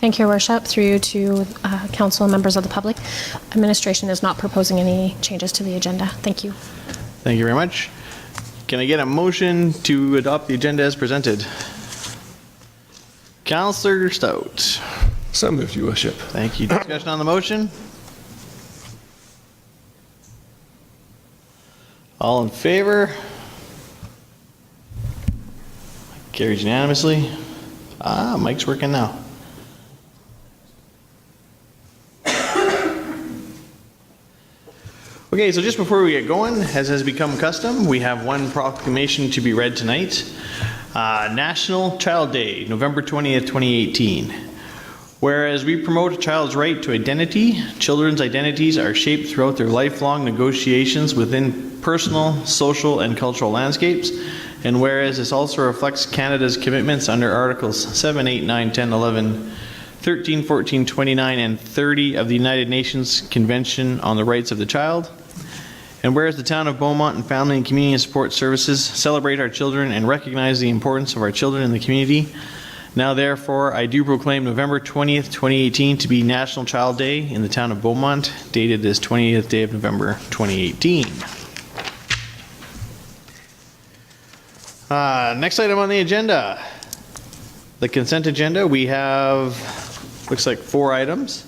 Thank you, Your Worship. Through you to council and members of the public. Administration is not proposing any changes to the agenda. Thank you. Thank you very much. Can I get a motion to adopt the agenda as presented? Councillor Stout. So moved, Your Worship. Thank you. Discussion on the motion? All in favor? Carries unanimously. Mike's working now. Okay, so just before we get going, as has become custom, we have one proclamation to be read tonight. National Child Day, November 20th, 2018. Whereas we promote a child's right to identity, children's identities are shaped throughout their lifelong negotiations within personal, social, and cultural landscapes. And whereas this also reflects Canada's commitments under Articles 7, 8, 9, 10, 11, 13, 14, 29, and 30 of the United Nations Convention on the Rights of the Child. And whereas the town of Beaumont and Family and Community Support Services celebrate our children and recognize the importance of our children in the community, now therefore I do proclaim November 20th, 2018 to be National Child Day in the town of Beaumont, dated this 20th day of November 2018. Next item on the agenda, the consent agenda. We have, looks like 4 items.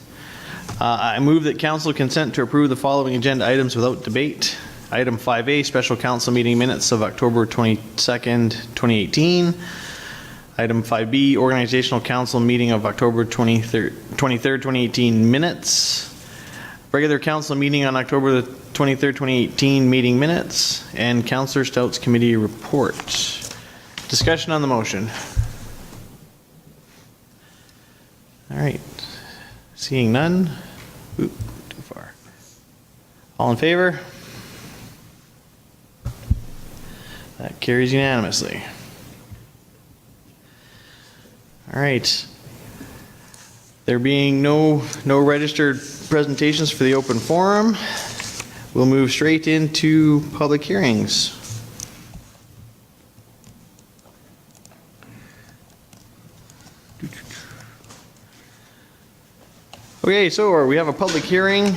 I move that council consent to approve the following agenda items without debate. Item 5A, special council meeting minutes of October 22nd, 2018. Item 5B, organizational council meeting of October 23rd, 2018 minutes. Regular council meeting on October the 23rd, 2018 meeting minutes. And Councillor Stout's committee report. Discussion on the motion. All right. Seeing none. Oop, too far. All in favor? That carries unanimously. All right. There being no registered presentations for the open forum, we'll move straight into public hearings. Okay, so we have a public hearing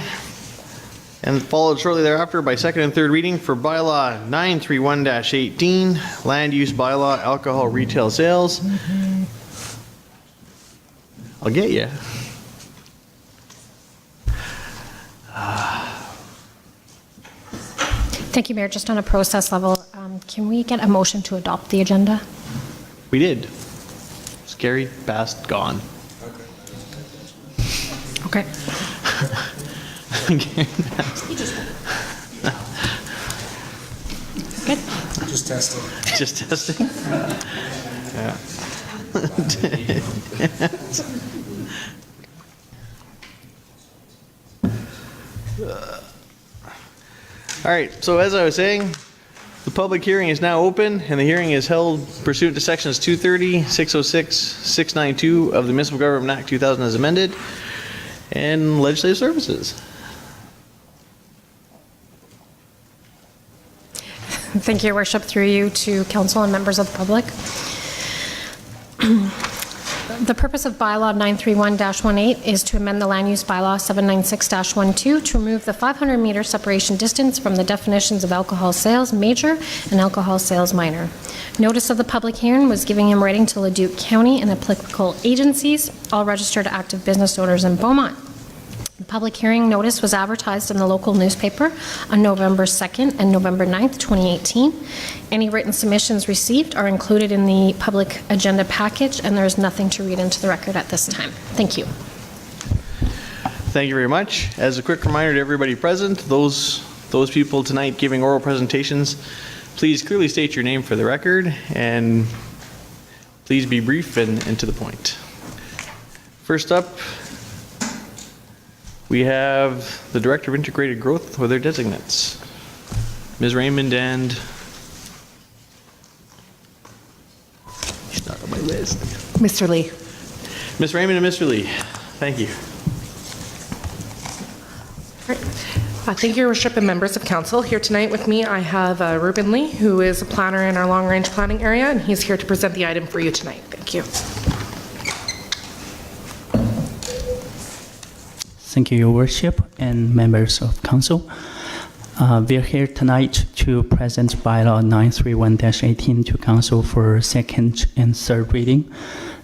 and followed shortly thereafter by second and third reading for bylaw 931-18, land use bylaw, alcohol retail sales. I'll get you. Thank you, Mayor. Just on a process level, can we get a motion to adopt the agenda? We did. Scary, past, gone. Okay. Good. Just testing. Just testing? Yeah. All right, so as I was saying, the public hearing is now open, and the hearing is held pursuant to sections 230, 606, 692 of the Municipal Government Act 2000 as amended, and legislative services. Thank you, Your Worship. Through you to council and members of the public. The purpose of bylaw 931-18 is to amend the land use bylaw 796-12 to remove the 500-meter separation distance from the definitions of alcohol sales major and alcohol sales minor. Notice of the public hearing was given in writing to Leduc County and applicable agencies, all registered active business owners in Beaumont. The public hearing notice was advertised in the local newspaper on November 2nd and November 9th, 2018. Any written submissions received are included in the public agenda package, and there is nothing to read into the record at this time. Thank you. Thank you very much. As a quick reminder to everybody present, those people tonight giving oral presentations, please clearly state your name for the record, and please be brief and to the point. First up, we have the Director of Integrated Growth with their designates, Ms. Raymond and, she's not on my list, Mr. Lee. Ms. Raymond and Mr. Lee. Thank you. Thank you, Your Worship and members of council. Here tonight with me, I have Ruben Lee, who is a planner in our long-range planning area, and he's here to present the item for you tonight. Thank you. Thank you, Your Worship, and members of Council. We're here tonight to present Bylaw 931-18 to Council for second and third reading.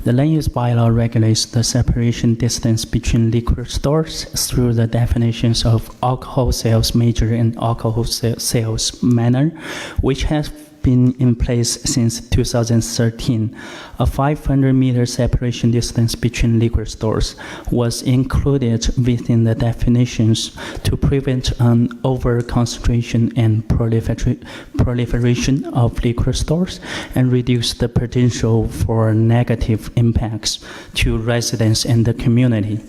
The land use bylaw regulates the separation distance between liquor stores through the definitions of alcohol sales major and alcohol sales minor, which has been in place since 2013. A 500-meter separation distance between liquor stores was included within the definitions to prevent an over-concentration and proliferation of liquor stores and reduce the potential for negative impacts to residents and the community.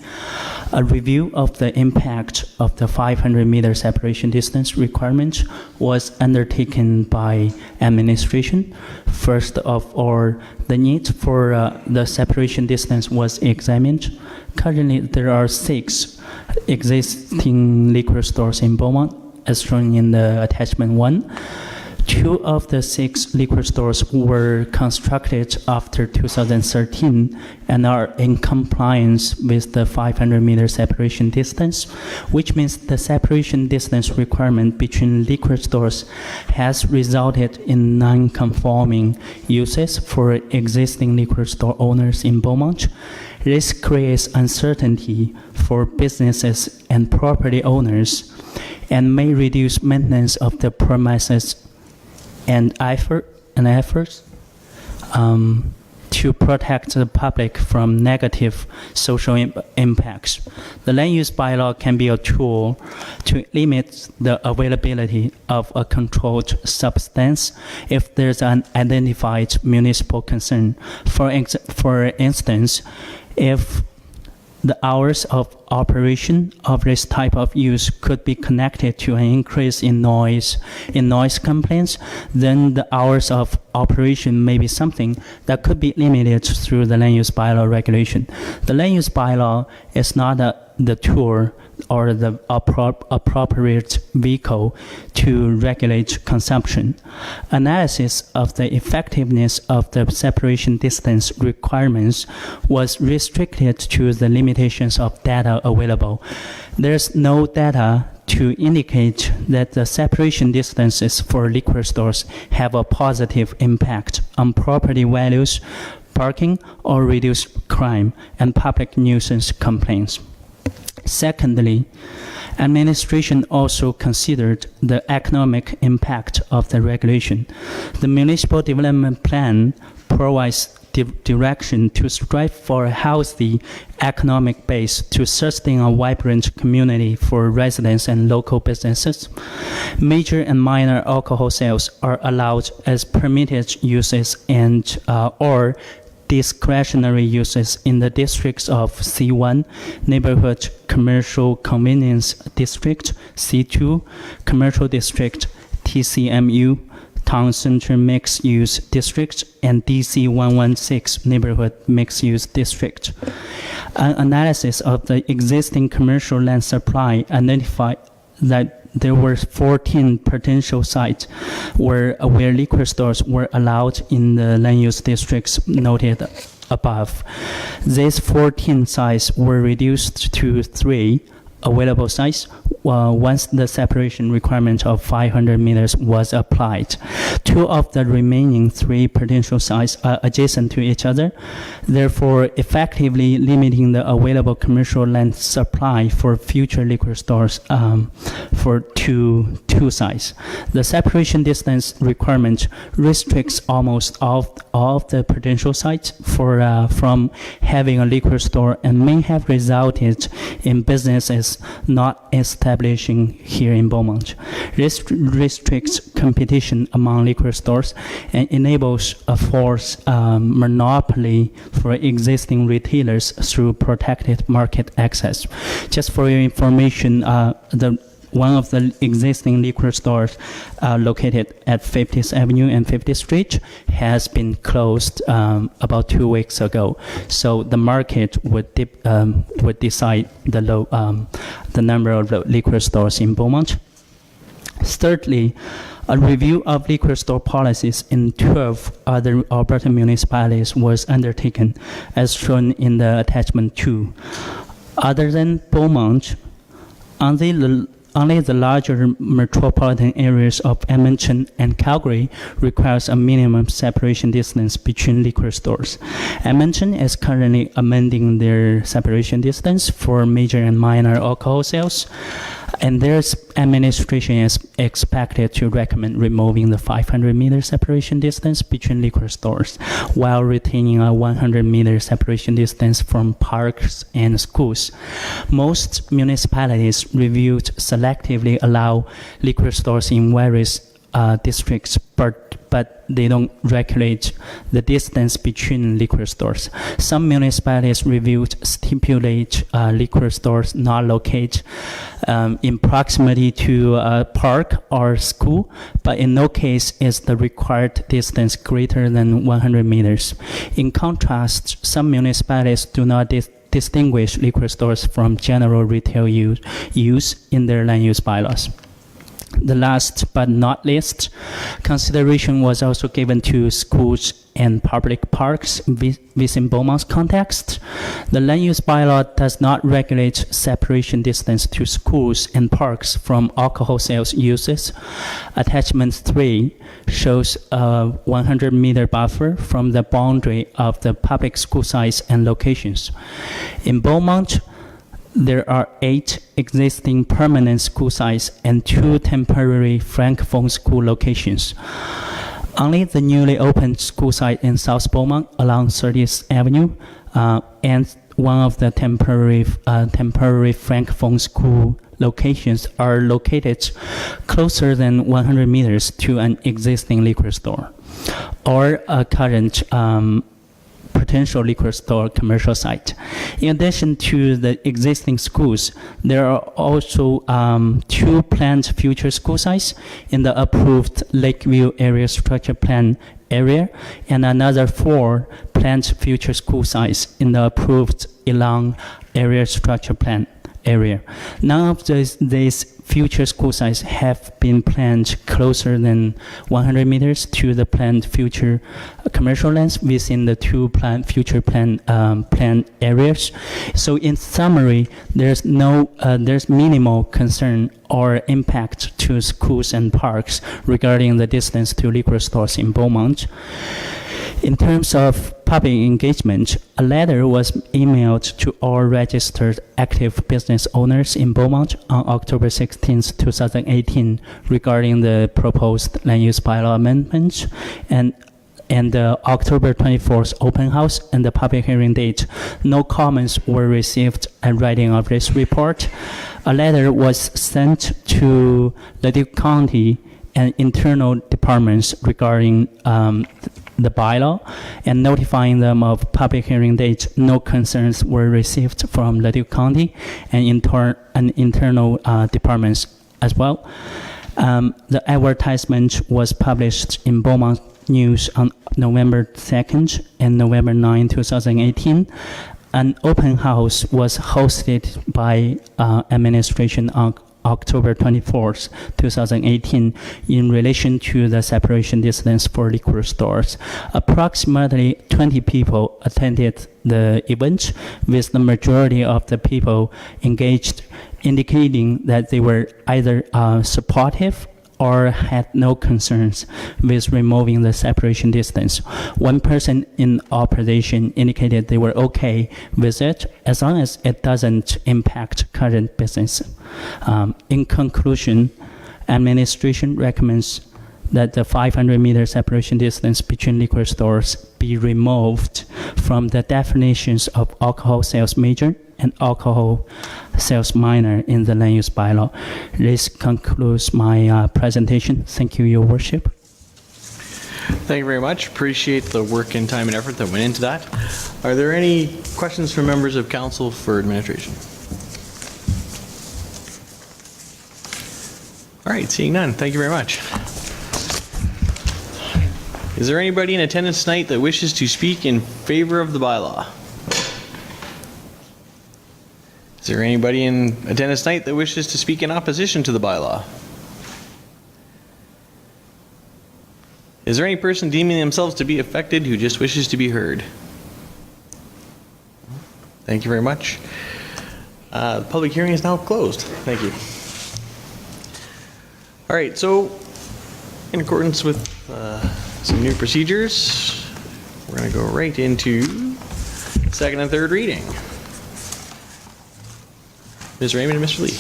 A review of the impact of the 500-meter separation distance requirement was undertaken by administration. First of all, the need for the separation distance was examined. Currently, there are 6 existing liquor stores in Beaumont, as shown in the attachment 1. 2 of the 6 liquor stores were constructed after 2013 and are in compliance with the 500-meter separation distance, which means the separation distance requirement between liquor stores has resulted in non-conforming uses for existing liquor store owners in Beaumont. This creates uncertainty for businesses and property owners and may reduce maintenance of the premises and efforts to protect the public from negative social impacts. The land use bylaw can be a tool to limit the availability of a controlled substance if there's an identified municipal concern. For instance, if the hours of operation of this type of use could be connected to an increase in noise complaints, then the hours of operation may be something that could be limited through the land use bylaw regulation. The land use bylaw is not the tool or the appropriate vehicle to regulate consumption. Analysis of the effectiveness of the separation distance requirements was restricted to the limitations of data available. There's no data to indicate that the separation distances for liquor stores have a positive impact on property values, parking, or reduce crime and public nuisance complaints. Secondly, administration also considered the economic impact of the regulation. The municipal development plan provides direction to strive for a healthy economic base to sustain a vibrant community for residents and local businesses. Major and minor alcohol sales are allowed as permitted uses and or discretionary uses in the districts of C1, Neighborhood Commercial Convenience District, C2, Commercial District, TCMU, Town Center Mixed Use District, and DC 116 Neighborhood Mixed Use District. An analysis of the existing commercial land supply identified that there were 14 potential sites where liquor stores were allowed in the land use districts noted above. These 14 sites were reduced to 3 available sites once the separation requirement of 500 meters was applied. 2 of the remaining 3 potential sites are adjacent to each other, therefore effectively limiting the available commercial land supply for future liquor stores for two sites. The separation distance requirement restricts almost all of the potential sites from having a liquor store and may have resulted in businesses not establishing here in Beaumont. This restricts competition among liquor stores and enables a forced monopoly for existing retailers through protected market access. Just for your information, one of the existing liquor stores located at 50th Avenue and 50th Street has been closed about 2 weeks ago. So the market would decide the number of liquor stores in Beaumont. Thirdly, a review of liquor store policies in 12 other Alberta municipalities was undertaken, as shown in the attachment 2. Other than Beaumont, only the larger metropolitan areas of Edmonton and Calgary requires a minimum separation distance between liquor stores. Edmonton is currently amending their separation distance for major and minor alcohol sales, and their administration is expected to recommend removing the 500-meter separation distance between liquor stores while retaining a 100-meter separation distance from parks and schools. Most municipalities reviewed selectively allow liquor stores in various districts, but they don't regulate the distance between liquor stores. Some municipalities reviewed stipulate liquor stores not located in proximity to a park or school, but in no case is the required distance greater than 100 meters. In contrast, some municipalities do not distinguish liquor stores from general retail use in their land use bylaws. The last but not least, consideration was also given to schools and public parks within Beaumont's context. The land use bylaw does not regulate separation distance to schools and parks from alcohol sales uses. Attachment 3 shows a 100-meter buffer from the boundary of the public school sites and locations. In Beaumont, there are 8 existing permanent school sites and 2 temporary francophone school locations. Only the newly opened school site in South Beaumont along 30th Avenue and one of the temporary francophone school locations are located closer than 100 meters to an existing liquor store or a current potential liquor store commercial site. In addition to the existing schools, there are also 2 planned future school sites in the approved Lakeview Area Structure Plan area and another 4 planned future school sites in the approved Elang Area Structure Plan area. None of these future school sites have been planned closer than 100 meters to the planned future commercial lands within the 2 planned future plan areas. So in summary, there's minimal concern or impact to schools and parks regarding the distance to liquor stores in Beaumont. In terms of public engagement, a letter was emailed to all registered active business owners in Beaumont on October 16, 2018 regarding the proposed land use bylaw amendments and the October 24th open house and the public hearing date. No comments were received at writing of this report. A letter was sent to the Duke County and internal departments regarding the bylaw and notifying them of public hearing date. No concerns were received from Leduc County and internal departments as well. The advertisement was published in Beaumont News on November 2nd and November 9, 2018. An open house was hosted by administration on October 24th, 2018, in relation to the separation distance for liquor stores. Approximately 20 people attended the event, with the majority of the people engaged indicating that they were either supportive or had no concerns with removing the separation distance. One person in opposition indicated they were okay with it as long as it doesn't impact current business. In conclusion, administration recommends that the 500-meter separation distance between liquor stores be removed from the definitions of alcohol sales major and alcohol sales minor in the land use bylaw. This concludes my presentation. Thank you, Your Worship. Thank you very much. Appreciate the work and time and effort that went into that. Are there any questions from members of council for administration? All right, seeing none. Thank you very much. Is there anybody in attendance tonight that wishes to speak in favor of the bylaw? Is there anybody in attendance tonight that wishes to speak in opposition to the bylaw? Is there any person deeming themselves to be affected who just wishes to be heard? Thank you very much. The public hearing is now closed. Thank you. All right, so in accordance with some new procedures, we're going to go right into second and third reading. Ms. Raymond and Mr. Lee.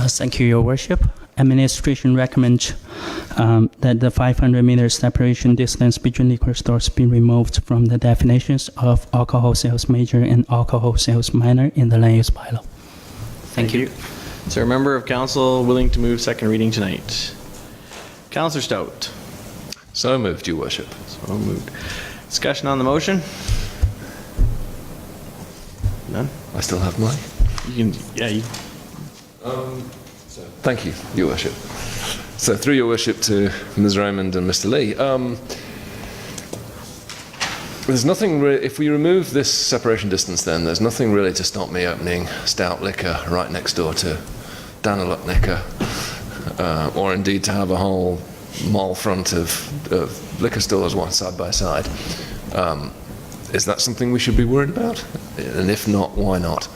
Thank you, Your Worship. Administration recommends that the 500-meter separation distance between liquor stores be removed from the definitions of alcohol sales major and alcohol sales minor in the land use bylaw. Thank you. Is there a member of council willing to move second reading tonight? Councillor Stout. So moved, Your Worship. So moved. Discussion on the motion? None? I still have mine. You can, yeah, you, Thank you, Your Worship. So through Your Worship to Ms. Raymond and Mr. Lee, there's nothing, if we remove this separation distance then, there's nothing really to stop me opening Stout Liquor right next door to Daniluk Liquor, or indeed to have a whole mall front of liquor stores one side by side. Is that something we should be worried about? And if not, why not?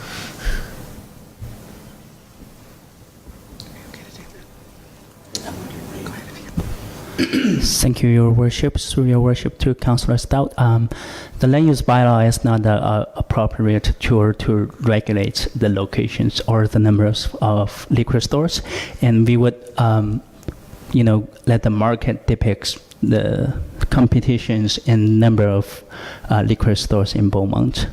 Thank you, Your Worship. Through Your Worship to Councillor Stout, the land use bylaw is not the appropriate tool to regulate the locations or the numbers of liquor stores, and we would, let the market depict the competitions and number of liquor stores in Beaumont.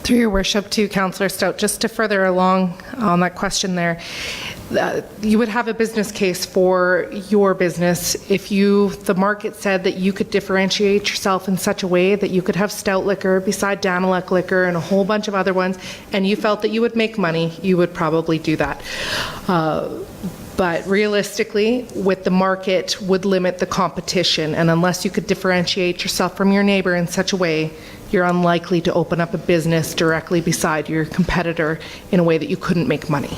Through Your Worship to Councillor Stout, just to further along on that question there, you would have a business case for your business if the market said that you could differentiate yourself in such a way that you could have Stout Liquor beside Daniluk Liquor and a whole bunch of other ones, and you felt that you would make money, you would probably do that. But realistically, with the market would limit the competition, and unless you could differentiate yourself from your neighbor in such a way, you're unlikely to open up a business directly beside your competitor in a way that you couldn't make money.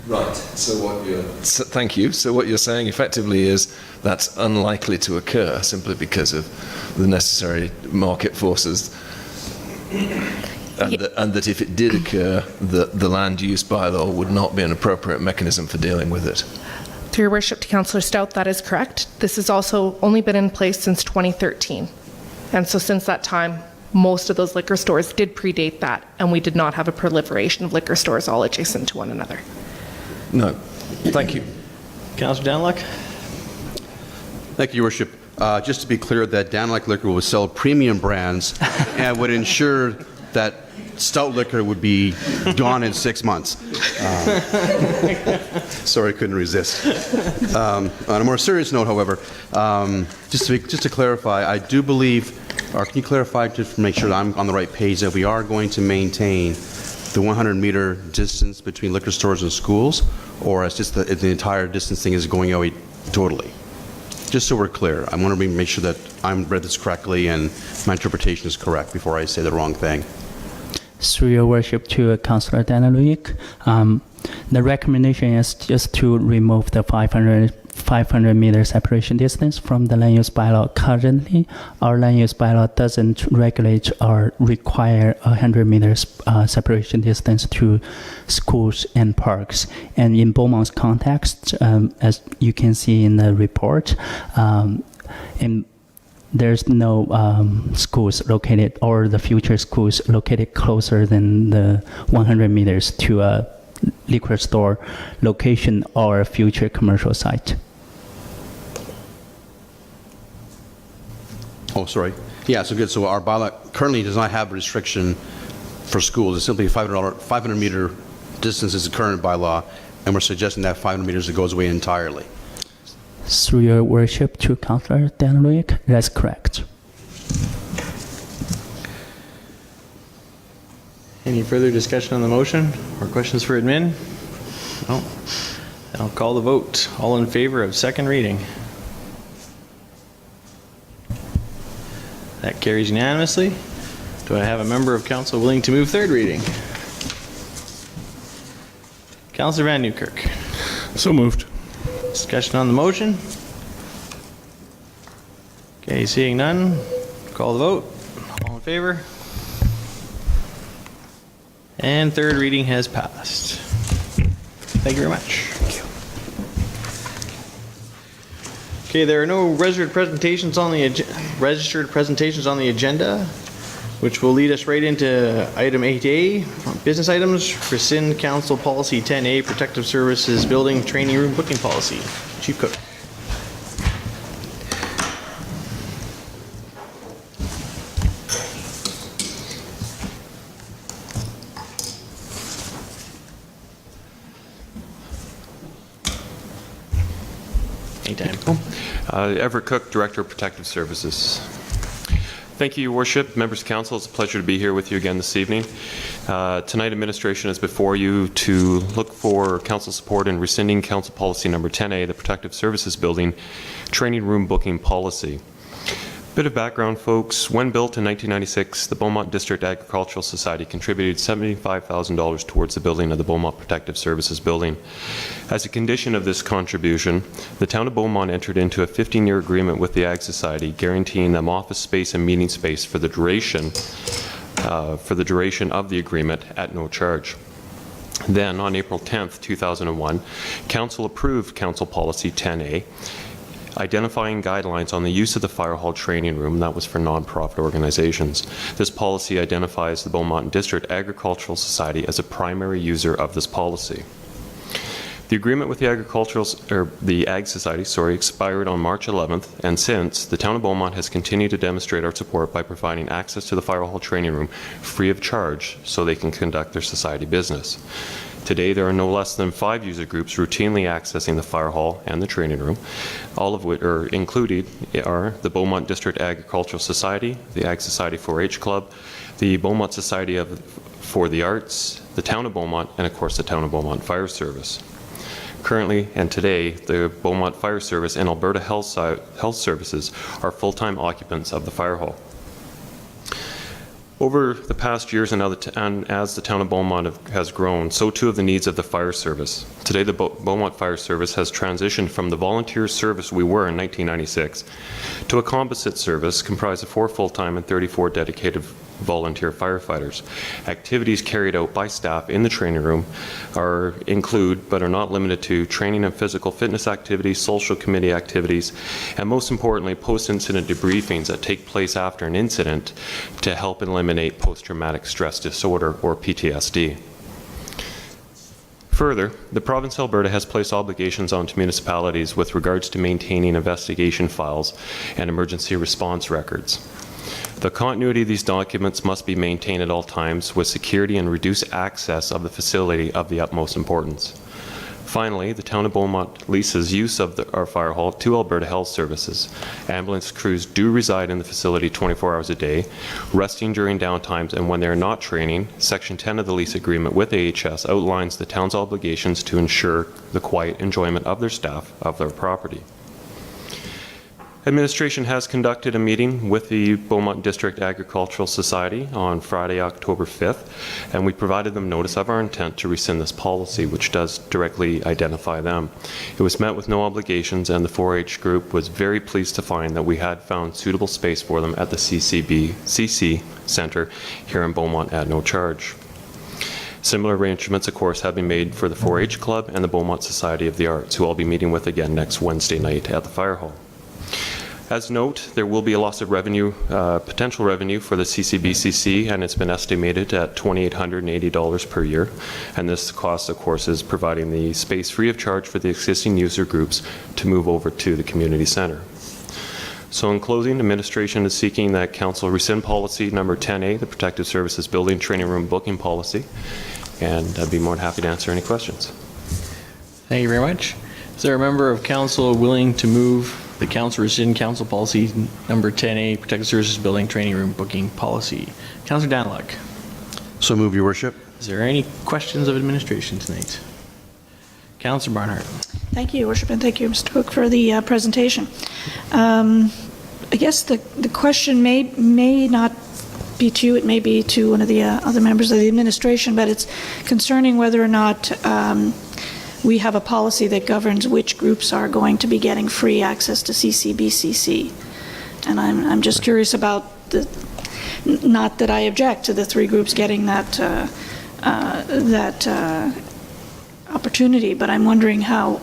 Right. Thank you. So what you're saying effectively is that's unlikely to occur simply because of the necessary market forces, and that if it did occur, the land use bylaw would not be an appropriate mechanism for dealing with it. Through Your Worship to Councillor Stout, that is correct. This has also only been in place since 2013. And so since that time, most of those liquor stores did predate that, and we did not have a proliferation of liquor stores all adjacent to one another. No. Thank you. Councillor Daniluk. Thank you, Your Worship. Just to be clear, that Daniluk Liquor will sell premium brands and would ensure that Stout Liquor would be gone in 6 months. Sorry, I couldn't resist. On a more serious note, however, just to clarify, I do believe, or can you clarify just to make sure that I'm on the right page, that we are going to maintain the 100-meter distance between liquor stores and schools, or it's just the entire distance thing is going away totally? Just so we're clear, I want to make sure that I'm read this correctly and my interpretation is correct before I say the wrong thing. Through Your Worship to Councillor Daniluk, the recommendation is just to remove the 500-meter separation distance from the land use bylaw. Currently, our land use bylaw doesn't regulate or require 100 meters separation distance to schools and parks. And in Beaumont's context, as you can see in the report, there's no schools located, or the future schools located closer than the 100 meters to a liquor store location or a future commercial site. Oh, sorry. Yeah, so good. So our bylaw currently does not have a restriction for schools. It's simply 500-meter distance is the current bylaw, and we're suggesting that 500 meters, it goes away entirely. Through Your Worship to Councillor Daniluk, that's correct. Any further discussion on the motion or questions for admin? No. Then I'll call the vote. All in favor of second reading? That carries unanimously. Do I have a member of council willing to move third reading? Councillor Van Newkirk. So moved. Discussion on the motion? Okay, seeing none, call the vote. All in favor? And third reading has passed. Thank you very much. Okay, there are no registered presentations on the agenda, which will lead us right into item 8A, business items, rescind council policy 10A, protective services building training room booking policy. Chief Cook. Anytime. Everett Cook, Director of Protective Services. Thank you, Your Worship. Members of Council, it's a pleasure to be here with you again this evening. Tonight, administration is before you to look for council support in rescinding Council Policy Number 10A, the Protective Services Building Training Room Booking Policy. Bit of background, folks. When built in 1996, the Beaumont District Agricultural Society contributed $75,000 towards the building of the Beaumont Protective Services Building. As a condition of this contribution, the town of Beaumont entered into a 15-year agreement with the Ag Society, guaranteeing them office space and meeting space for the duration of the agreement at no charge. Then, on April 10th, 2001, Council approved Council Policy 10A, identifying guidelines on the use of the fire hall training room. That was for nonprofit organizations. This policy identifies the Beaumont District Agricultural Society as a primary user of this policy. The agreement with the Ag Society, expired on March 11th, and since, the town of Beaumont has continued to demonstrate our support by providing access to the fire hall training room free of charge so they can conduct their society business. Today, there are no less than 5 user groups routinely accessing the fire hall and the training room, all of which are included are the Beaumont District Agricultural Society, the Ag Society 4-H Club, the Beaumont Society for the Arts, the Town of Beaumont, and of course the Town of Beaumont Fire Service. Currently and today, the Beaumont Fire Service and Alberta Health Services are full-time occupants of the fire hall. Over the past years and as the town of Beaumont has grown, so too have the needs of the fire service. Today, the Beaumont Fire Service has transitioned from the volunteer service we were in 1996 to a composite service comprised of 4 full-time and 34 dedicated volunteer firefighters. Activities carried out by staff in the training room include, but are not limited to, training and physical fitness activities, social committee activities, and most importantly, post-incident debriefings that take place after an incident to help eliminate post-traumatic stress disorder, or PTSD. Further, the province of Alberta has placed obligations onto municipalities with regards to maintaining investigation files and emergency response records. The continuity of these documents must be maintained at all times, with security and reduced access of the facility of the utmost importance. Finally, the town of Beaumont leases use of our fire hall to Alberta Health Services. Ambulance crews do reside in the facility 24 hours a day, resting during downtimes and when they are not training. Section 10 of the lease agreement with AHS outlines the town's obligations to ensure the quiet enjoyment of their staff of their property. Administration has conducted a meeting with the Beaumont District Agricultural Society on Friday, October 5th, and we provided them notice of our intent to rescind this policy, which does directly identify them. It was met with no obligations, and the 4-H group was very pleased to find that we had found suitable space for them at the CC Center here in Beaumont at no charge. Similar arrangements, of course, have been made for the 4-H Club and the Beaumont Society of the Arts, who I'll be meeting with again next Wednesday night at the Fire Hall. As note, there will be a loss of revenue, potential revenue for the CCBCC, and it's been estimated at $2,880 per year. And this cost, of course, is providing the space free of charge for the existing user groups to move over to the community center. So in closing, administration is seeking that council rescind policy number 10A, the Protective Services Building Training Room Booking Policy, and I'd be more than happy to answer any questions. Thank you very much. Is there a member of council willing to move the council rescind council policy number 10A, Protective Services Building Training Room Booking Policy? Councillor Daniluk. So move, Your Worship. Is there any questions of administration tonight? Councillor Barnhart. Thank you, Your Worship, and thank you, Mr. Cook, for the presentation. I guess the question may not be to you, it may be to one of the other members of the administration, but it's concerning whether or not we have a policy that governs which groups are going to be getting free access to CCBCC. And I'm just curious about not that I object to the three groups getting that opportunity, but I'm wondering how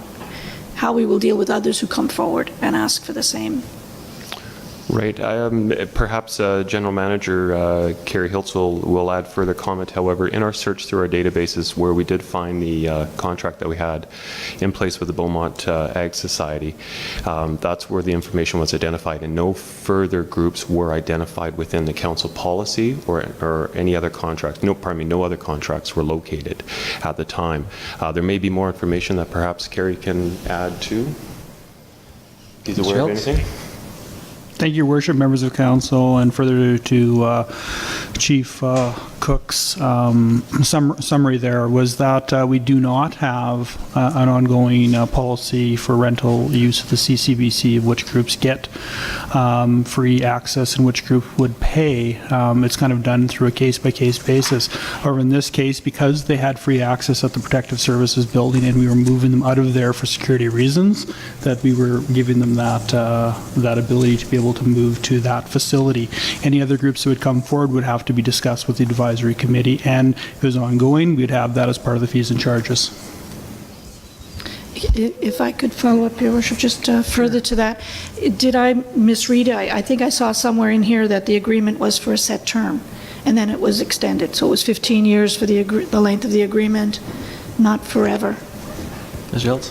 we will deal with others who come forward and ask for the same. Right. Perhaps General Manager Carrie Hiltz will add further comment. However, in our search through our databases where we did find the contract that we had in place with the Beaumont Ag Society, that's where the information was identified, and no further groups were identified within the council policy or any other contracts. No other contracts were located at the time. There may be more information that perhaps Carrie can add to. He's aware of anything? Thank you, Your Worship, members of council, and further to Chief Cook's summary there was that we do not have an ongoing policy for rental use of the CCBC, of which groups get free access and which group would pay. It's kind of done through a case-by-case basis. However, in this case, because they had free access at the Protective Services building and we were moving them out of there for security reasons, that we were giving them that ability to be able to move to that facility. Any other groups that would come forward would have to be discussed with the advisory committee, and if it was ongoing, we'd have that as part of the fees and charges. If I could follow up, Your Worship, just further to that, did I misread it? I think I saw somewhere in here that the agreement was for a set term, and then it was extended, so it was 15 years for the length of the agreement, not forever. Ms. Schultz?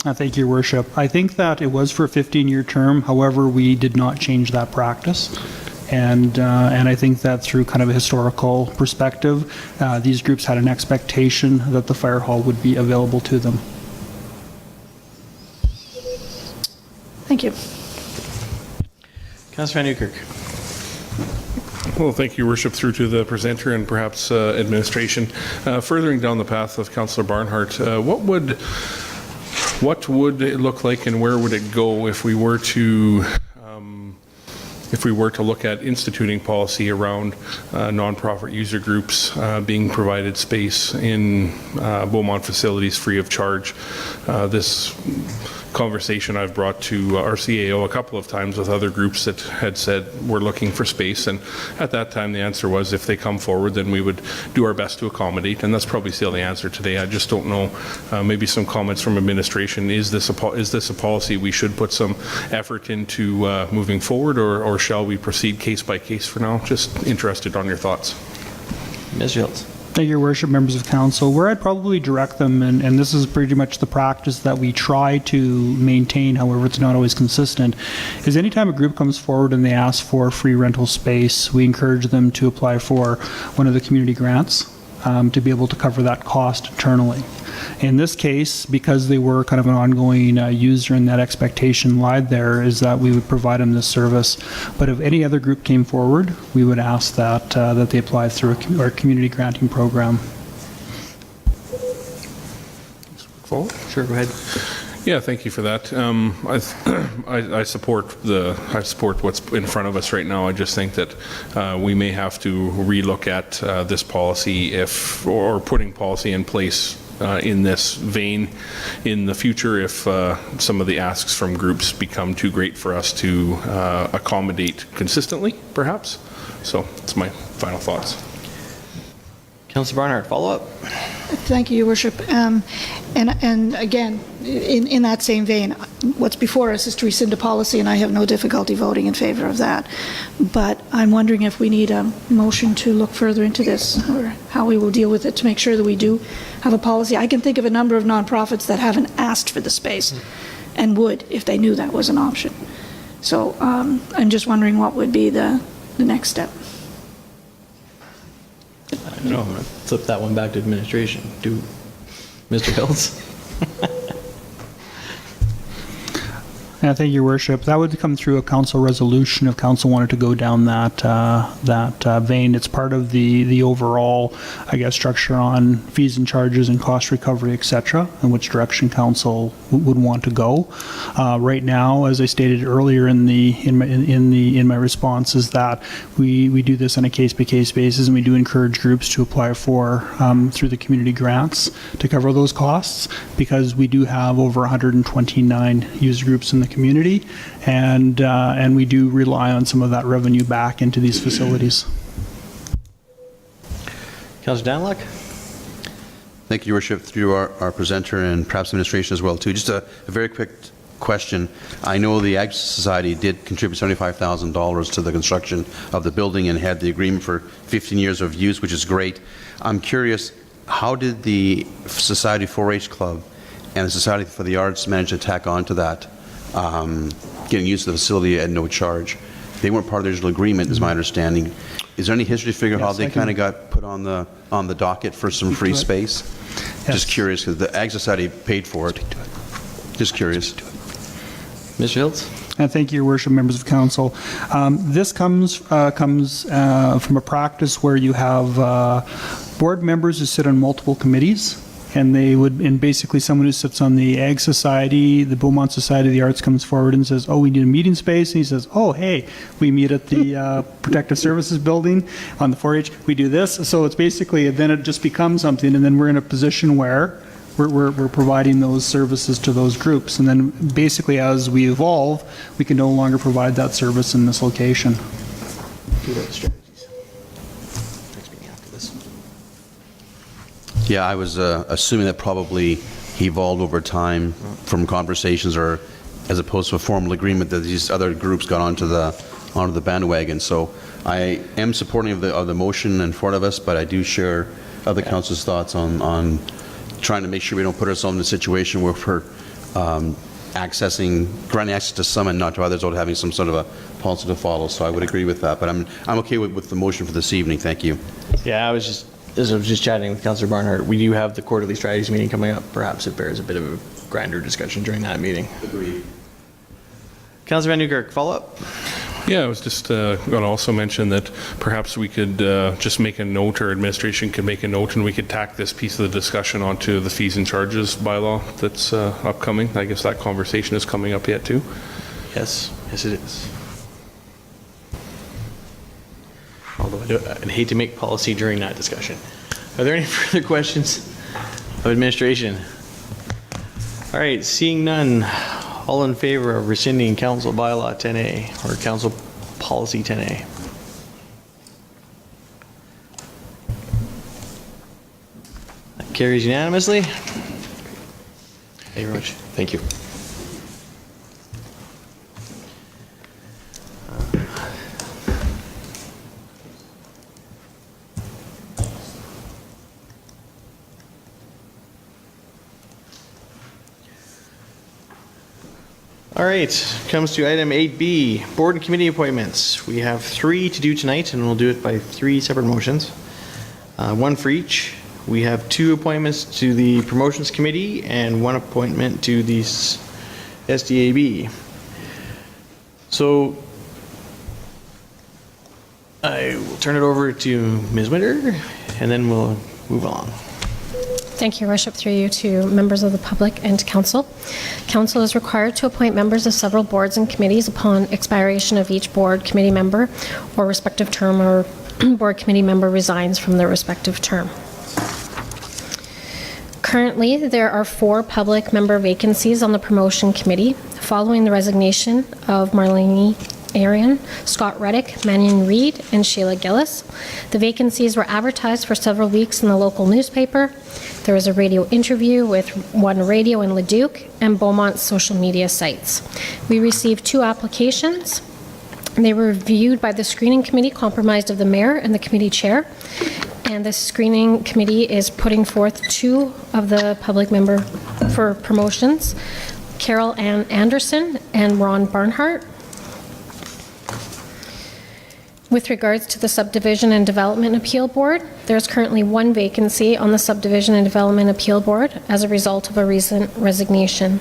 Thank you, Your Worship. I think that it was for a 15-year term. However, we did not change that practice. And I think that through kind of a historical perspective, these groups had an expectation that the fire hall would be available to them. Thank you. Councillor Van Newkirk. Well, thank you, Your Worship, through to the presenter and perhaps administration. Furthering down the path of Councillor Barnhart, what would it look like and where would it go if we were to look at instituting policy around nonprofit user groups being provided space in Beaumont facilities free of charge? This conversation I've brought to our CAO a couple of times with other groups that had said we're looking for space, and at that time the answer was if they come forward then we would do our best to accommodate, and that's probably still the answer today. I just don't know, maybe some comments from administration. Is this a policy we should put some effort into moving forward, or shall we proceed case by case for now? Just interested on your thoughts. Ms. Schultz? Thank you, Your Worship, members of council. Where I'd probably direct them, and this is pretty much the practice that we try to maintain, however it's not always consistent, is anytime a group comes forward and they ask for free rental space, we encourage them to apply for one of the community grants to be able to cover that cost internally. In this case, because they were kind of an ongoing user and that expectation lied there, is that we would provide them this service. But if any other group came forward, we would ask that they apply through our community granting program. Sure, go ahead. Yeah, thank you for that. I support what's in front of us right now. I just think that we may have to relook at this policy or putting policy in place in this vein in the future if some of the asks from groups become too great for us to accommodate consistently, perhaps. So that's my final thoughts. Councillor Barnhart, follow up. Thank you, Your Worship. And again, in that same vein, what's before us is to rescind a policy, and I have no difficulty voting in favor of that. But I'm wondering if we need a motion to look further into this, or how we will deal with it to make sure that we do have a policy. I can think of a number of nonprofits that haven't asked for the space and would if they knew that was an option. So I'm just wondering what would be the next step. I don't know, I'm going to flip that one back to administration. Do Mr. Hills? Thank you, Your Worship. That would come through a council resolution if council wanted to go down that vein. It's part of the overall, I guess, structure on fees and charges and cost recovery, etc., and which direction council would want to go. Right now, as I stated earlier in my response, is that we do this on a case-by-case basis, and we do encourage groups to apply for through the community grants to cover those costs, because we do have over 129 user groups in the community, and we do rely on some of that revenue back into these facilities. Councillor Danlock? Thank you, Your Worship, through our presenter and perhaps administration as well, too. Just a very quick question. I know the Ag Society did contribute $75,000 to the construction of the building and had the agreement for 15 years of use, which is great. I'm curious, how did the Society 4-H Club and the Society for the Arts manage to tack on to that, getting use of the facility at no charge? They weren't part of the original agreement, is my understanding. Is there any history to figure out how they kind of got put on the docket for some free space? Yes. Just curious, because the Ag Society paid for it. Just curious. Mr. Hiltz? And thank you, Your Worship, members of council. This comes from a practice where you have board members who sit on multiple committees, and basically someone who sits on the Ag Society, the Beaumont Society of the Arts comes forward and says, oh, we need a meeting space. And he says, oh, hey, we meet at the Protective Services building on the 4-H. We do this. So it's basically, then it just becomes something, and then we're in a position where we're providing those services to those groups. And then basically as we evolve, we can no longer provide that service in this location. Yeah, I was assuming that probably evolved over time from conversations, or as opposed to a formal agreement that these other groups got onto the bandwagon. So I am supporting of the motion in front of us, but I do share other council's thoughts on trying to make sure we don't put ourselves in a situation where we're granting access to some and not to others, without having some sort of a policy to follow. So I would agree with that, but I'm okay with the motion for this evening. Thank you. Yeah, as I was just chatting with Councillor Barnhart, we do have the quarterly strategies meeting coming up. Perhaps it bears a bit of a grander discussion during that meeting. Agreed. Councillor Van Newkirk, follow up? Yeah, I was just going to also mention that perhaps we could just make a note, or administration could make a note, and we could tack this piece of the discussion onto the fees and charges bylaw that's upcoming. I guess that conversation is coming up yet too. Yes, it is. Although I'd hate to make policy during that discussion. Are there any further questions of administration? All right, seeing none, all in favor of rescinding Council Bylaw 10A or Council Policy 10A? That carries unanimously. Thank you very much. Thank you. All right, comes to item 8B, board and committee appointments. We have 3 to do tonight, and we'll do it by 3 separate motions, 1 for each. We have 2 appointments to the promotions committee and 1 appointment to the SDAB. So I will turn it over to Ms. Winter, and then we'll move along. Thank you, Your Worship, through you to members of the public and to council. Council is required to appoint members of several boards and committees upon expiration of each board committee member or respective term, or board committee member resigns from their respective term. Currently, there are 4 public member vacancies on the promotion committee following the resignation of Marlene Arian, Scott Reddick, Mannion Reed, and Sheila Gillis. The vacancies were advertised for several weeks in the local newspaper. There was a radio interview with One Radio in Leduc and Beaumont's social media sites. We received 2 applications. They were reviewed by the screening committee comprised of the mayor and the committee chair. And the screening committee is putting forth 2 of the public member for promotions, Carol Ann Anderson and Ron Barnhart. With regards to the Subdivision and Development Appeal Board, there's currently 1 vacancy on the Subdivision and Development Appeal Board as a result of a recent resignation.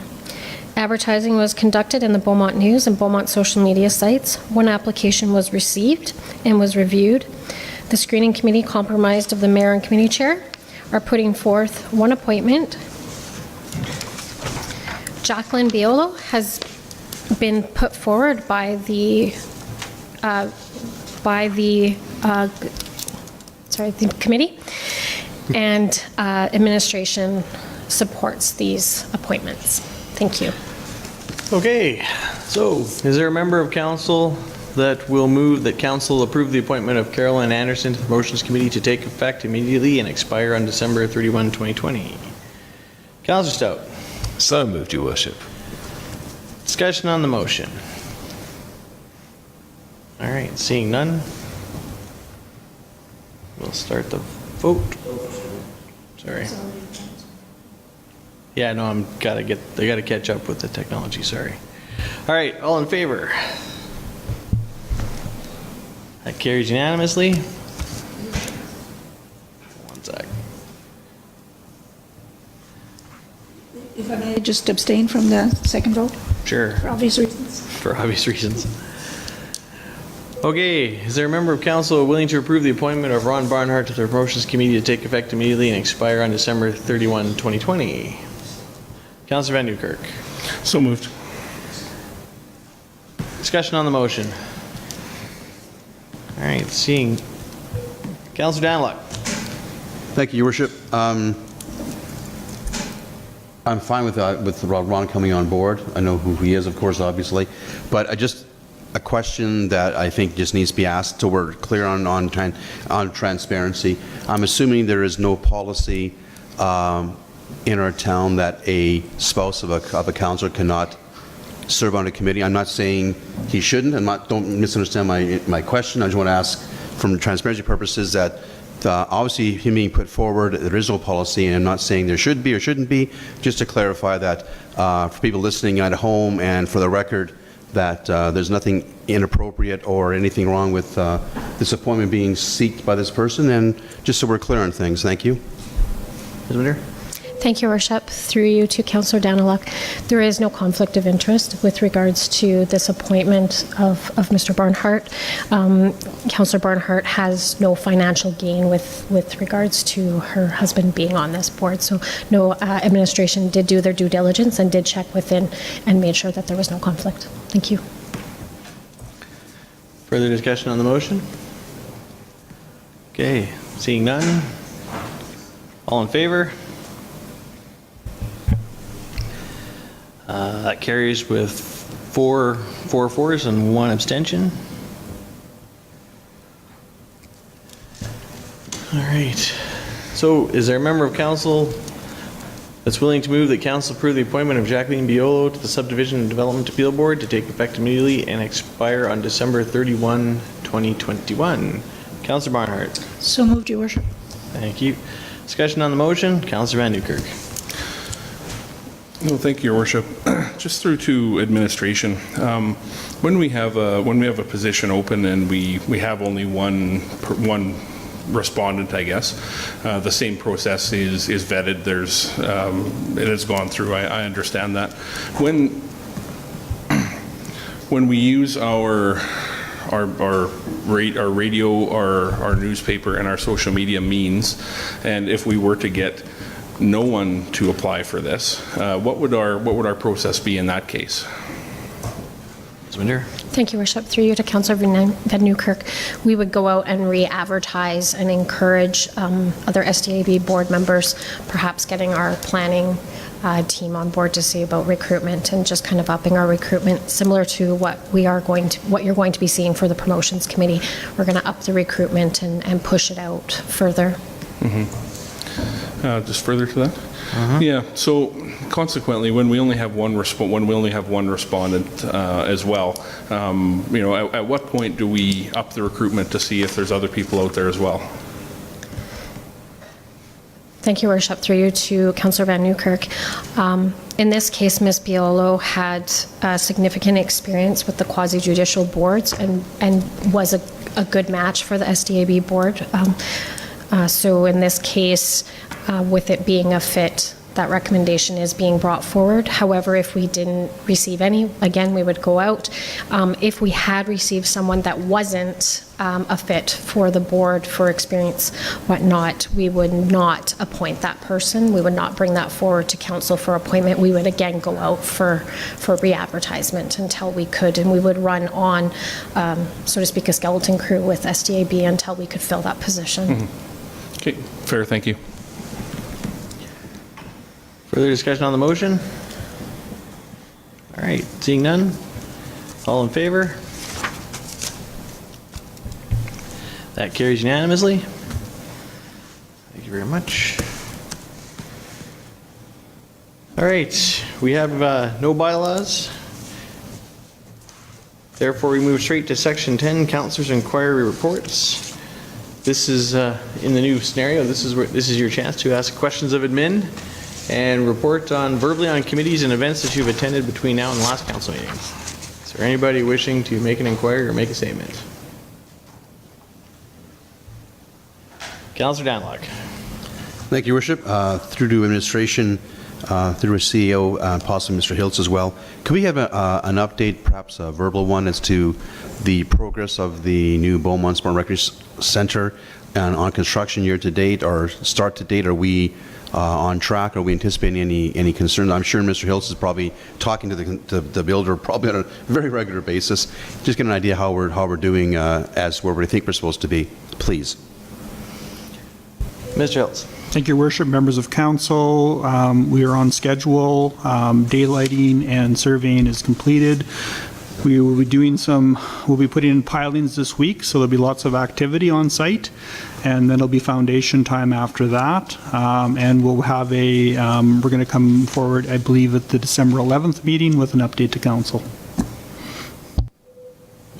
Advertising was conducted in the Beaumont News and Beaumont social media sites. 1 application was received and was reviewed. The screening committee, comprised of the mayor and committee chair, are putting forth 1 appointment. Jacqueline Biolo has been put forward by the committee, and administration supports these appointments. Thank you. Okay, so is there a member of council that will move that council approve the appointment of Carolyn Anderson to the Promotions Committee to take effect immediately and expire on December 31, 2020? Councillor Stout. So moved, Your Worship. Discussion on the motion. All right, seeing none, we'll start the vote. Sorry. Yeah, no, I gotta catch up with the technology, sorry. All right, all in favor? That carries unanimously. One sec. If I may just abstain from the second vote, Sure, for obvious reasons. for obvious reasons. Okay, is there a member of council willing to approve the appointment of Ron Barnhart to the Promotions Committee to take effect immediately and expire on December 31, 2020? Councillor Van Newkirk. So moved. Discussion on the motion. All right, seeing Councillor Danlock. Thank you, Your Worship. I'm fine with Ron coming on board. I know who he is, of course, obviously. But a question that I think just needs to be asked so we're clear on transparency. I'm assuming there is no policy in our town that a spouse of a councillor cannot serve on a committee. I'm not saying he shouldn't. Don't misunderstand my question. I just want to ask, from transparency purposes, that obviously him being put forward, there is no policy, and I'm not saying there should be or shouldn't be. Just to clarify that for people listening at home and for the record, that there's nothing inappropriate or anything wrong with this appointment being sought by this person, and just so we're clear on things. Thank you. Ms. Winter? Thank you, Worship. Through you to Councillor Daniluk. There is no conflict of interest with regards to this appointment of Mr. Barnhart. Councillor Barnhart has no financial gain with regards to her husband being on this board. So no, administration did do their due diligence and did check within and made sure that there was no conflict. Thank you. Further discussion on the motion? Okay, seeing none. All in favor? That carries with four fours and one abstention. All right. So is there a member of council that's willing to move that council approve the appointment of Jacqueline Biolo to the Subdivision and Development Appeal Board to take effect immediately and expire on December 31, 2021? Councillor Barnhart. So moved, Your Worship. Thank you. Discussion on the motion. Councillor Van Newkirk. No, thank you, Your Worship. Just through to administration, when we have a position open and we have only one respondent, I guess, the same process is vetted. It has gone through. I understand that. When we use our radio, our newspaper, and our social media means, and if we were to get no one to apply for this, what would our process be in that case? Ms. Winter. Thank you, Worship. Through you to Councillor Van Newkirk. We would go out and re-advertise and encourage other SDAB board members, perhaps getting our planning team on board to see about recruitment and just kind of upping our recruitment, similar to what you're going to be seeing for the promotions committee. We're going to up the recruitment and push it out further. Mm-hmm. Just further to that, yeah. So consequently, when we only have one respondent as well, at what point do we up the recruitment to see if there's other people out there as well? Thank you, Worship. Through you to Councillor Van Newkirk. In this case, Ms. Biolo had significant experience with the quasi-judicial boards and was a good match for the SDAB board. So in this case, with it being a fit, that recommendation is being brought forward. However, if we didn't receive any, again, we would go out. If we had received someone that wasn't a fit for the board, for experience, whatnot, we would not appoint that person. We would not bring that forward to council for appointment. We would again go out for re-advertisement until we could, and we would run on, so to speak, a skeleton crew with SDAB until we could fill that position. Mm-hmm. Okay, fair, thank you. Further discussion on the motion? All right, seeing none, all in favor? That carries unanimously. Thank you very much. All right, we have no bylaws. Therefore, we move straight to Section 10, Councilors' Inquiry Reports. This is, in the new scenario, this is your chance to ask questions of admin and report verbally on committees and events that you've attended between now and the last council meeting. Is there anybody wishing to make an inquiry or make a statement? Councillor Danlock. Thank you, Your Worship. Through to administration, through our CEO, possibly Mr. Hiltz as well. Could we have an update, perhaps a verbal one, as to the progress of the new Beaumont Sport and Recreation Center and on construction year to date or start to date? Are we on track? Are we anticipating any concerns? I'm sure Mr. Hiltz is probably talking to the builder probably on a very regular basis. Just get an idea how we're doing as where we think we're supposed to be, please. Mr. Hiltz. Thank you, Your Worship, members of council. We are on schedule. Daylighting and surveying is completed. We will be we'll be putting in pilings this week, so there'll be lots of activity on site, and then it'll be foundation time after that. And we'll have we're going to come forward, I believe, at the December 11th meeting with an update to council. Thank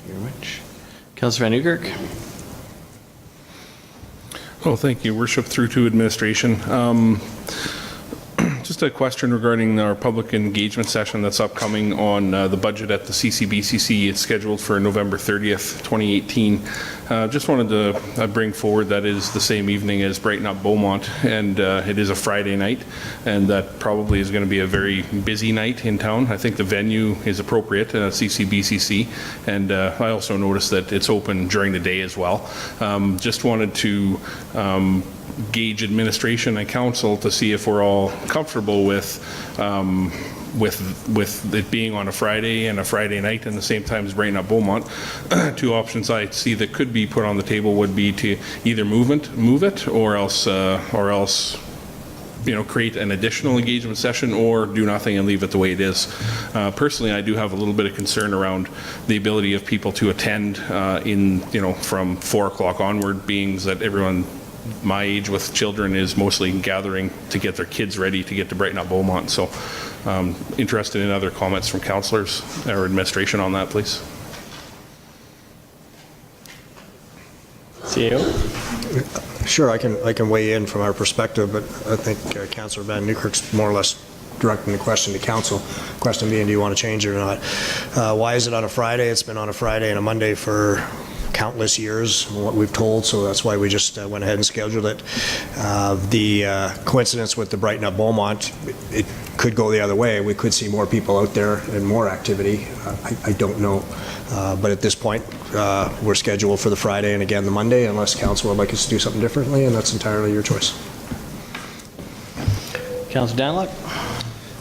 you very much. Councillor Van Newkirk. Oh, thank you, Worship. Through to administration. Just a question regarding our public engagement session that's upcoming on the budget at the CCBCC. It's scheduled for November 30th, 2018. Just wanted to bring forward that is the same evening as Brighten Up Beaumont, and it is a Friday night, and that probably is going to be a very busy night in town. I think the venue is appropriate, CCBCC, and I also noticed that it's open during the day as well. Just wanted to gauge administration and council to see if we're all comfortable with it being on a Friday and a Friday night and the same time as Brighten Up Beaumont. Two options I see that could be put on the table would be to either move it or else create an additional engagement session or do nothing and leave it the way it is. Personally, I do have a little bit of concern around the ability of people to attend from 4 o'clock onward, being that everyone my age with children is mostly gathering to get their kids ready to get to Brighten Up Beaumont. So interested in other comments from councillors or administration on that, please. CEO? Sure, I can weigh in from our perspective, but I think Councillor Van Newkirk's more or less directing the question to council. Question being, do you want to change it or not? Why is it on a Friday? It's been on a Friday and a Monday for countless years, what we've told, so that's why we just went ahead and scheduled it. The coincidence with the Brighten Up Beaumont, it could go the other way. We could see more people out there and more activity. I don't know. But at this point, we're scheduled for the Friday and again the Monday, unless council would like us to do something differently, and that's entirely your choice. Councillor Danlock.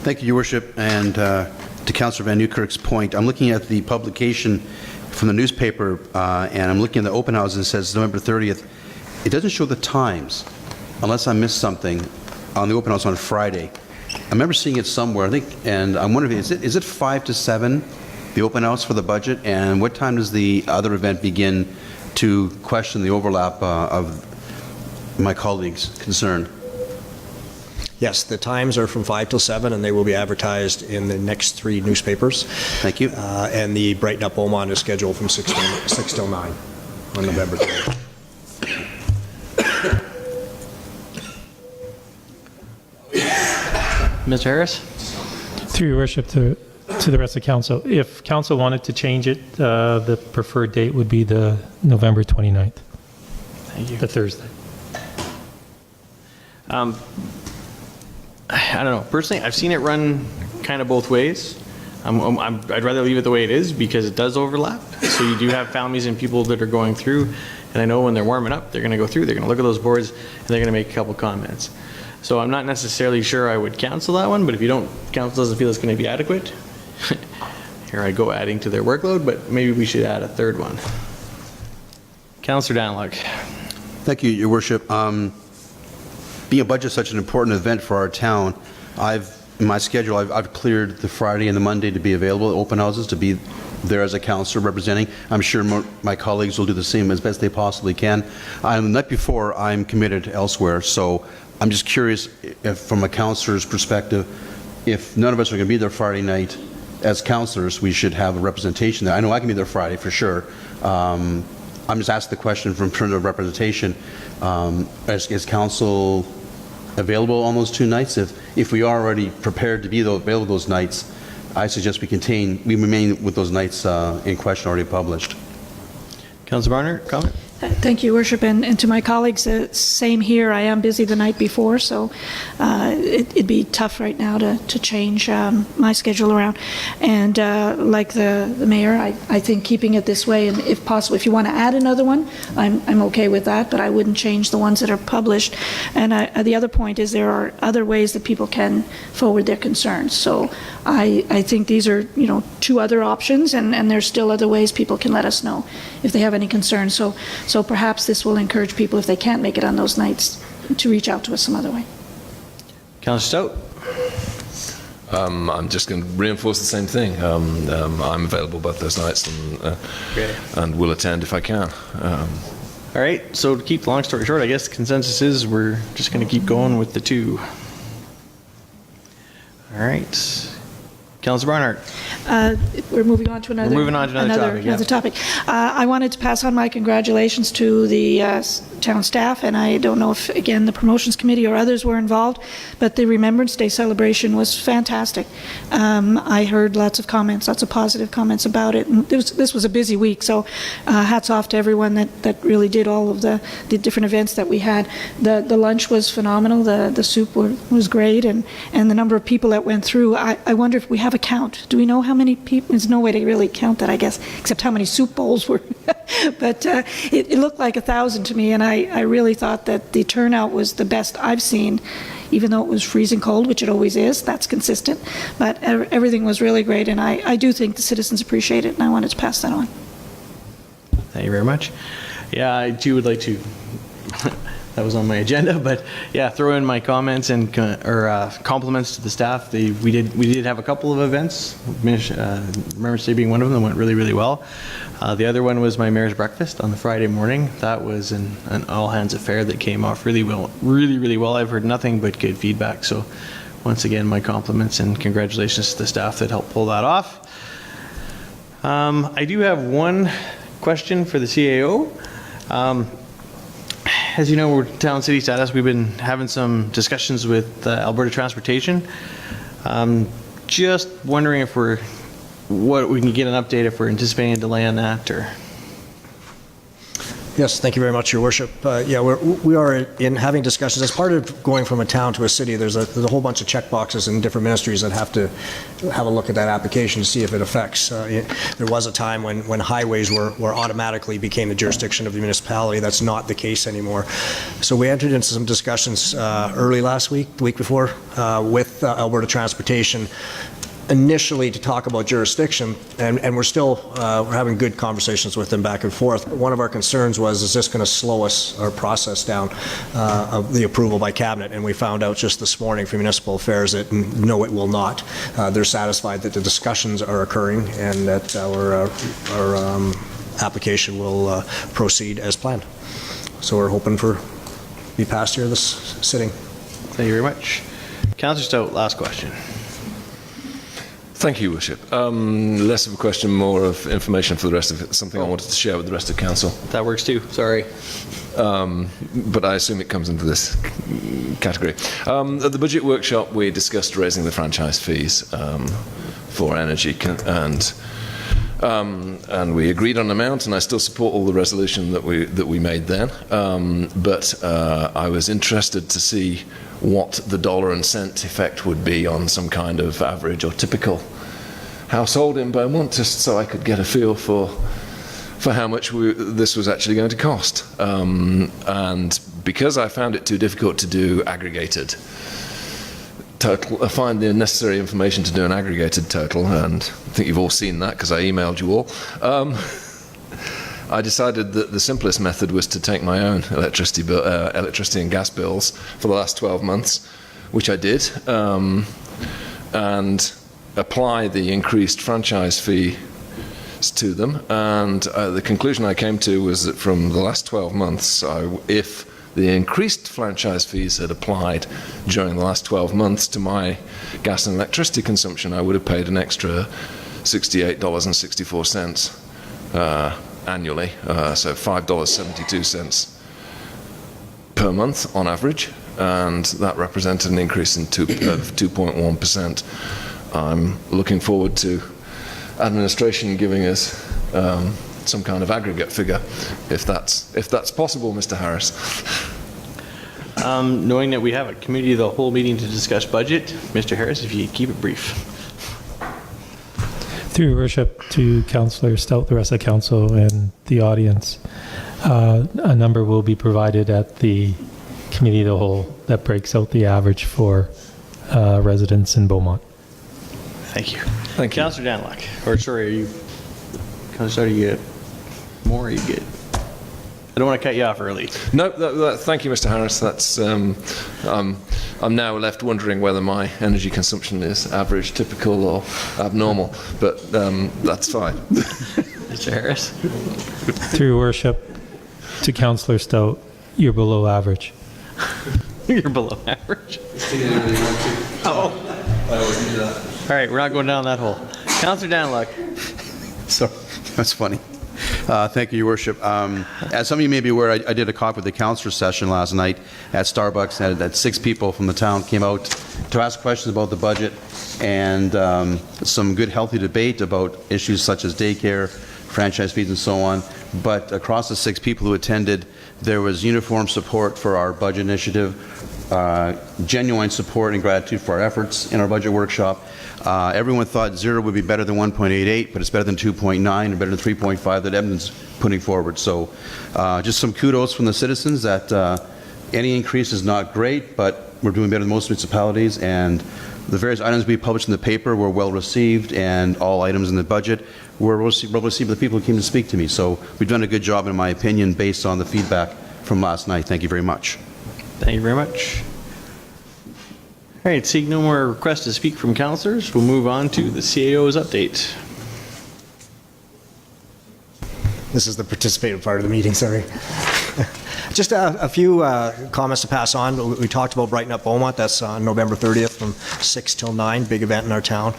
Thank you, Your Worship. And to Councillor Van Newkirk's point, I'm looking at the publication from the newspaper, and I'm looking at the open house, and it says November 30th. It doesn't show the times, unless I missed something, on the open house on Friday. I remember seeing it somewhere, I think, and I'm wondering, is it 5 to 7, the open house for the budget, and what time does the other event begin to question the overlap of my colleagues' concern? Yes, the times are from 5 till 7, and they will be advertised in the next 3 newspapers. Thank you. And the Brighten Up Beaumont is scheduled from 6 till 9 on November 3rd. Mr. Harris? Through your worship to the rest of council, if council wanted to change it, the preferred date would be the November 29th. Thank you. The Thursday. I don't know. Personally, I've seen it run kind of both ways. I'd rather leave it the way it is because it does overlap. So you do have families and people that are going through, and I know when they're warming up, they're going to go through, they're going to look at those boards, and they're going to make a couple comments. So I'm not necessarily sure I would cancel that one, but if council doesn't feel it's going to be adequate, here I go adding to their workload, but maybe we should add a third one. Councillor Danlock. Thank you, Your Worship. Being a budget is such an important event for our town, I've in my schedule, I've cleared the Friday and the Monday to be available at open houses, to be there as a counselor representing. I'm sure my colleagues will do the same as best they possibly can. The night before, I'm committed elsewhere, so I'm just curious if, from a counselor's perspective, if none of us are going to be there Friday night, as counselors, we should have a representation there. I know I can be there Friday for sure. I'm just asking the question from terms of representation. Is council available on those 2 nights? If we are already prepared to be available those nights, I suggest we remain with those nights in question already published. Councillor Barnard, comment? Thank you, Worship, and to my colleagues, same here. I am busy the night before, so it'd be tough right now to change my schedule around. And like the mayor, I think keeping it this way, and if possible, if you want to add another one, I'm okay with that, but I wouldn't change the ones that are published. And the other point is there are other ways that people can forward their concerns. So I think these are, 2 other options, and there's still other ways people can let us know if they have any concerns. So perhaps this will encourage people, if they can't make it on those nights, to reach out to us some other way. Councillor Stout? I'm just going to reinforce the same thing. I'm available both those nights and will attend if I can. All right, so to keep the long story short, I guess the consensus is we're just going to keep going with the 2. All right. Councillor Barnard. We're moving on to another. We're moving on to another topic, yeah. Another topic. I wanted to pass on my congratulations to the town staff, and I don't know if, again, the promotions committee or others were involved, but the Remembrance Day celebration was fantastic. I heard lots of comments, lots of positive comments about it, and this was a busy week, so hats off to everyone that really did all of the different events that we had. The lunch was phenomenal, the soup was great, and the number of people that went through. I wonder if we have a count. Do we know how many people? There's no way to really count that, I guess, except how many soup bowls were. But it looked like 1,000 to me, and I really thought that the turnout was the best I've seen, even though it was freezing cold, which it always is. That's consistent. But everything was really great, and I do think the citizens appreciate it, and I wanted to pass that on. Thank you very much. Yeah, I too would like to. That was on my agenda, but yeah, throw in my comments and compliments to the staff. We did have a couple of events. Remembrance Day being one of them that went really, really well. The other one was my mayor's breakfast on the Friday morning. That was an all hands affair that came off really well, really well. I've heard nothing but good feedback. So once again, my compliments and congratulations to the staff that helped pull that off. I do have one question for the CAO. As you know, we're town city status. We've been having some discussions with Alberta Transportation. Just wondering if what we can get an update if we're anticipating a delay on that, or. Yes, thank you very much, Your Worship. Yeah, we are in having discussions. As part of going from a town to a city, there's a whole bunch of check boxes in different ministries that have to have a look at that application to see if it affects. There was a time when highways were automatically became the jurisdiction of the municipality. That's not the case anymore. So we entered into some discussions early last week, the week before, with Alberta Transportation, initially to talk about jurisdiction, and we're having good conversations with them back and forth. One of our concerns was, is this going to slow our process down of the approval by cabinet? And we found out just this morning from Municipal Affairs that no, it will not. They're satisfied that the discussions are occurring and that our application will proceed as planned. So we're hoping for be passed here this sitting. Thank you very much. Councillor Stout, last question. Thank you, Worship. Less of a question, more of information for the rest of it, something I wanted to share with the rest of Council. That works too, sorry. But I assume it comes into this category. At the budget workshop, we discussed raising the franchise fees for energy, and we agreed on an amount, and I still support all the resolution that we made then. But I was interested to see what the dollar and cent effect would be on some kind of average or typical household in Beaumont, just so I could get a feel for how much this was actually going to cost. And because I found it too difficult to do aggregated total, I find the necessary information to do an aggregated total, and I think you've all seen that because I emailed you all. I decided that the simplest method was to take my own electricity and gas bills for the last 12 months, which I did. and apply the increased franchise fee to them. And the conclusion I came to was that from the last 12 months, if the increased franchise fees had applied during the last 12 months to my gas and electricity consumption, I would have paid an extra $68.64 annually, so $5.72 per month on average, and that represented an increase of 2.1%. I'm looking forward to administration giving us some kind of aggregate figure, if that's possible, Mr. Harris. Knowing that we have a committee of the whole meeting to discuss budget, Mr. Harris, if you could keep it brief. Through your worship to Councillor Stout, the rest of the council, and the audience, a number will be provided at the committee of the whole that breaks out the average for residents in Beaumont. Thank you. Thank you. Councillor Danlock, or sorry, are you, Councillor, you get more, or you get? I don't want to cut you off early. No, thank you, Mr. Harris. That's I'm now left wondering whether my energy consumption is average, typical, or abnormal, but that's fine. Mr. Harris? Through your worship to Councillor Stout, you're below average. You're below average. Oh. All right, we're not going down that hole. Councillor Danlock. So, that's funny. Thank you, Your Worship. As some of you may be aware, I did a copy of the councillor session last night at Starbucks, and that 6 people from the town came out to ask questions about the budget and some good, healthy debate about issues such as daycare, franchise fees, and so on. But across the 6 people who attended, there was uniform support for our budget initiative, genuine support and gratitude for our efforts in our budget workshop. Everyone thought 0 would be better than 1.88, but it's better than 2.9 and better than 3.5 that Edmonton's putting forward. So just some kudos from the citizens that any increase is not great, but we're doing better than most municipalities, and the various items we published in the paper were well received, and all items in the budget were well received by the people who came to speak to me. So we've done a good job, in my opinion, based on the feedback from last night. Thank you very much. Thank you very much. All right, seeing no more requests to speak from councillors, we'll move on to the CAO's update. This is the participative part of the meeting, sorry. Just a few comments to pass on. We talked about Brighten Up Beaumont. That's on November 30th from 6 till 9, big event in our town.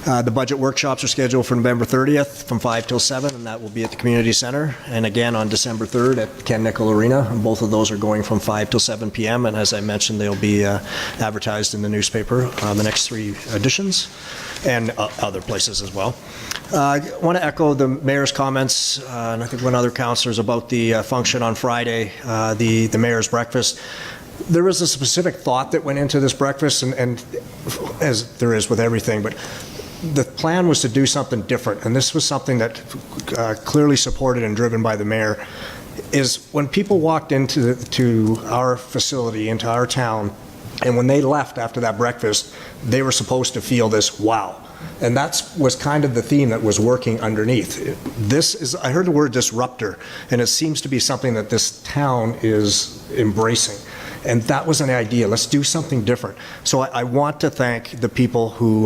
The budget workshops are scheduled for November 30th from 5 till 7, and that will be at the community center. And again on December 3rd at Ken Nickel Arena. And both of those are going from 5 till 7 p.m. And as I mentioned, they'll be advertised in the newspaper on the next 3 editions and other places as well. I want to echo the mayor's comments, and I think one other councillor's about the function on Friday, the mayor's breakfast. There was a specific thought that went into this breakfast, and as there is with everything, but the plan was to do something different, and this was something that clearly supported and driven by the mayor, is when people walked into our facility, into our town, and when they left after that breakfast, they were supposed to feel this wow. And that was kind of the theme that was working underneath. I heard the word disruptor, and it seems to be something that this town is embracing. And that was an idea. Let's do something different. So I want to thank the people who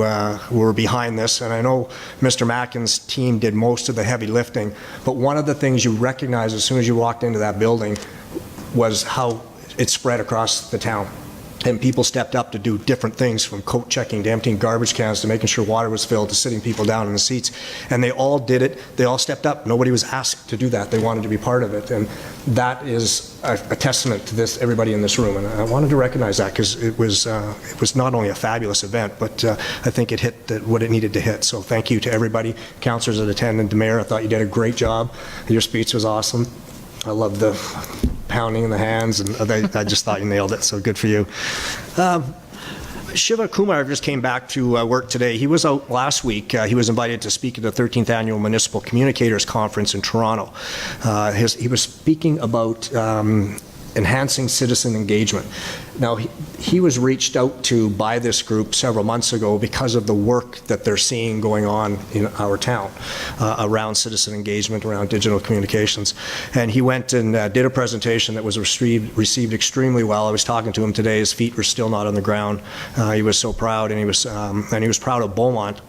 were behind this. And I know Mr. Mackin's team did most of the heavy lifting. But one of the things you recognized as soon as you walked into that building was how it spread across the town. And people stepped up to do different things, from coat checking to emptying garbage cans to making sure water was filled to sitting people down in the seats. And they all did it. They all stepped up. Nobody was asked to do that. They wanted to be part of it. And that is a testament to this, everybody in this room. And I wanted to recognize that, because it was not only a fabulous event, but I think it hit what it needed to hit. So thank you to everybody, councillors that attended, the mayor. I thought you did a great job. Your speech was awesome. I love the pounding in the hands, and I just thought you nailed it, so good for you. Shiva Kumar just came back to work today. He was out last week. He was invited to speak at the 13th Annual Municipal Communicators Conference in Toronto. He was speaking about enhancing citizen engagement. Now, he was reached out to by this group several months ago because of the work that they're seeing going on in our town around citizen engagement, around digital communications. And he went and did a presentation that was received extremely well. I was talking to him today. His feet were still not on the ground. He was so proud, and he was proud of Beaumont.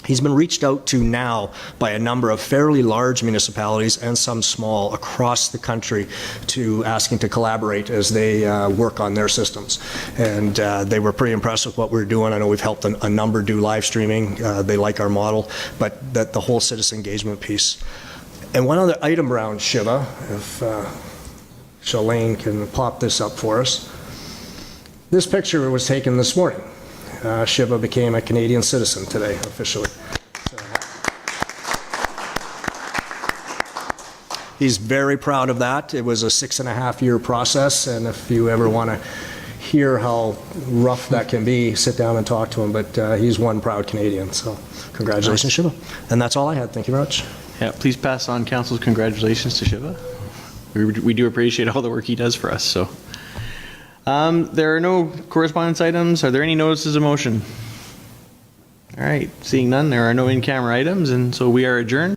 He's been reached out to now by a number of fairly large municipalities and some small across the country to asking to collaborate as they work on their systems. And they were pretty impressed with what we're doing. I know we've helped a number do live streaming. They like our model, but the whole citizen engagement piece. And one other item around Shiva, if Shalane can pop this up for us. This picture was taken this morning. Shiva became a Canadian citizen today, officially. So, he's very proud of that. It was a 6.5-year process, and if you ever want to hear how rough that can be, sit down and talk to him. But he's one proud Canadian, so congratulations, Shiva. And that's all I had. Thank you very much. Yeah, please pass on council's congratulations to Shiva. We do appreciate all the work he does for us, so. There are no correspondence items. Are there any notices of motion? All right, seeing none, there are no in-camera items, and so we are adjourned.